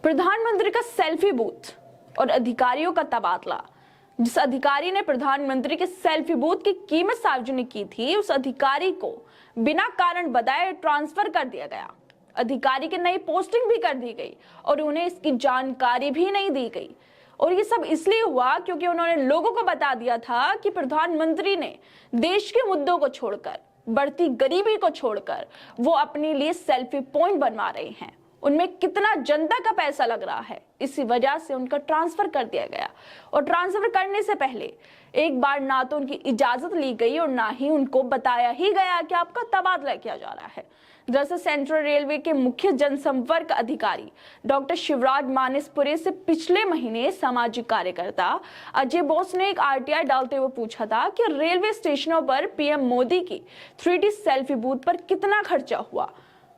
प्रधानमंत्री का selfie booth और अधिकारियों का तबादला। जिस अधिकारी ने प्रधानमंत्री के सेल्फी बूथ की कीमत सार्वजनिक की थी, उस अधिकारी को बिना कारण बताए ट्रांसफर कर दिया गया। अधिकारी की नई पोस्टिंग भी कर दी गई और उन्हें इसकी जानकारी भी नहीं दी गई। और ये सब इसलिए हुआ क्योंकि उन्होंने लोगों को बता दिया था कि प्रधानमंत्री ने देश के मुद्दों को छोड़कर, बढ़ती गरीबी को छोड़कर वो अपने लिए सेल्फी पॉइंट बनवा रहे हैं। उनमें कितना जनता का पैसा लग रहा है, इसी वजह से उनका ट्रांसफर कर दिया गया। और ट्रांसफर करने से पहले एक बार ना तो उनकी इजाजत ली गई और ना ही उनको बताया ही गया कि आपका तबादला किया जा रहा है। दरअसल सेंट्रल रेलवे के मुख्य जनसंपर्क अधिकारी डॉक्टर शिवराज मानसपुरे से पिछले महीने सामाजिक कार्यकर्ता अजय बोस ने एक आरटीआई डालते हुए पूछा था कि रेलवे स्टेशनों पर पीएम मोदी की 3D सेल्फी बूथ पर कितना खर्चा हुआ।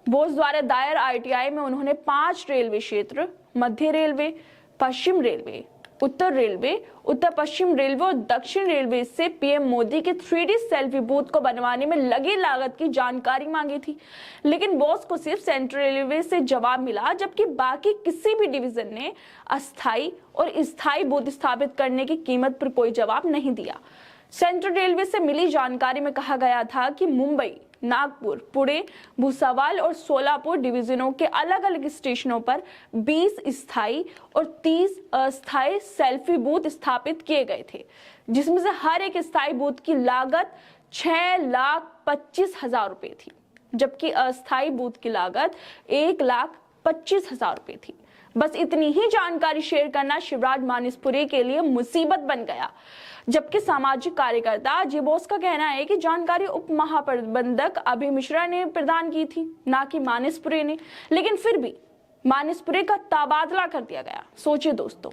बोस द्वारा दायर आरटीआई में उन्होंने 5 रेलवे क्षेत्र, मध्य रेलवे, पश्चिम रेलवे, उत्तर रेलवे, उत्तर पश्चिम रेलवे और दक्षिण रेलवे से पीएम मोदी के 3D सेल्फी बूथ को बनवाने में लगी लागत की जानकारी मांगी थी। लेकिन बोस को सिर्फ सेंट्रल रेलवे से जवाब मिला, जबकि बाकी किसी भी डिवीजन ने अस्थायी और स्थायी बूथ स्थापित करने की कीमत पर कोई जवाब नहीं दिया। सेंट्रल रेलवे से मिली जानकारी में कहा गया था कि मुंबई, नागपुर, पुणे, भुसावल और सोलापुर डिवीजनों के अलग अलग स्टेशनों पर 20 स्थायी और 30 अस्थायी सेल्फी बूथ स्थापित किए गए थे, जिसमें से हर एक स्थायी बूथ की लागत 6,25,000 रुपए थी, जबकि अस्थायी बूथ की लागत 1,25,000 रुपए थी। बस इतनी ही जानकारी शेयर करना शिवराज मानसपुरे के लिए मुसीबत बन गया। जबकि सामाजिक कार्यकर्ता अजय बोस का कहना है कि जानकारी उप महाप्रबंधक अभय मिश्रा ने प्रदान की थी, ना कि मानसपुरे ने। लेकिन फिर भी मानसपुरे का तबादला कर दिया गया। सोचिए दोस्तों,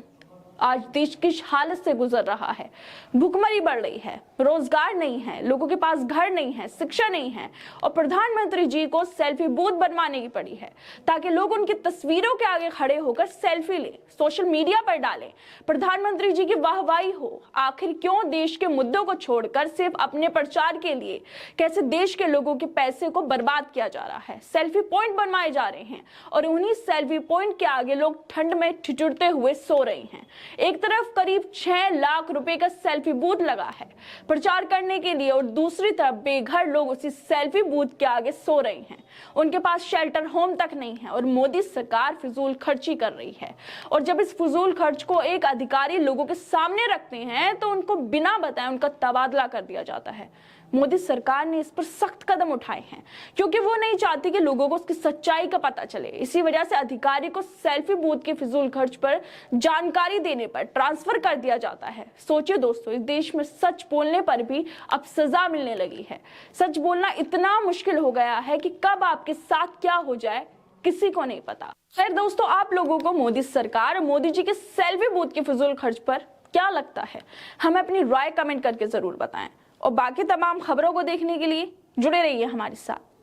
आज देश किस हालत से गुजर रहा है। भुखमरी बढ़ रही है, रोजगार नहीं है, लोगों के पास घर नहीं है, शिक्षा नहीं है, और प्रधानमंत्री जी को सेल्फी बूथ बनवाने की पड़ी है ताकि लोग उनकी तस्वीरों के आगे खड़े होकर सेल्फी लें, सोशल मीडिया पर डालें, प्रधानमंत्री जी की वाहवाही हो। आखिर क्यों देश के मुद्दों को छोड़कर सिर्फ अपने प्रचार के लिए कैसे देश के लोगों के पैसे को बर्बाद किया जा रहा है। सेल्फी पॉइंट बनवाए जा रहे हैं और उन्हीं सेल्फी पॉइंट के आगे लोग ठंड में ठिठुरते हुए सो रहे हैं। एक तरफ करीब 6 लाख रुपए का सेल्फी बूथ लगा है प्रचार करने के लिए, और दूसरी तरफ बेघर लोग उसी सेल्फी बूथ के आगे सो रहे हैं। उनके पास शेल्टर होम तक नहीं है और मोदी सरकार फिजूल खर्ची कर रही है। और जब इस फिजूल खर्च को एक अधिकारी लोगों के सामने रखते हैं तो उनको बिना बताए उनका तबादला कर दिया जाता है। मोदी सरकार ने इस पर सख्त कदम उठाए हैं क्योंकि वो नहीं चाहती कि लोगों को उसकी सच्चाई का पता चले। इसी वजह से अधिकारी को सेल्फी बूथ के फिजूल खर्च पर जानकारी देने पर ट्रांसफर कर दिया जाता है। सोचिए दोस्तों, इस देश में सच बोलने पर भी अब सजा मिलने लगी है। सच बोलना इतना मुश्किल हो गया है कि कब आपके साथ क्या हो जाए किसी को नहीं पता। खैर दोस्तों, आप लोगों को मोदी सरकार और मोदी जी के सेल्फी बूथ के फिजूल खर्च पर क्या लगता है, हमें अपनी राय कमेंट करके जरूर बताएं। और बाकी तमाम खबरों को देखने के लिए जुड़े रहिए हमारे साथ।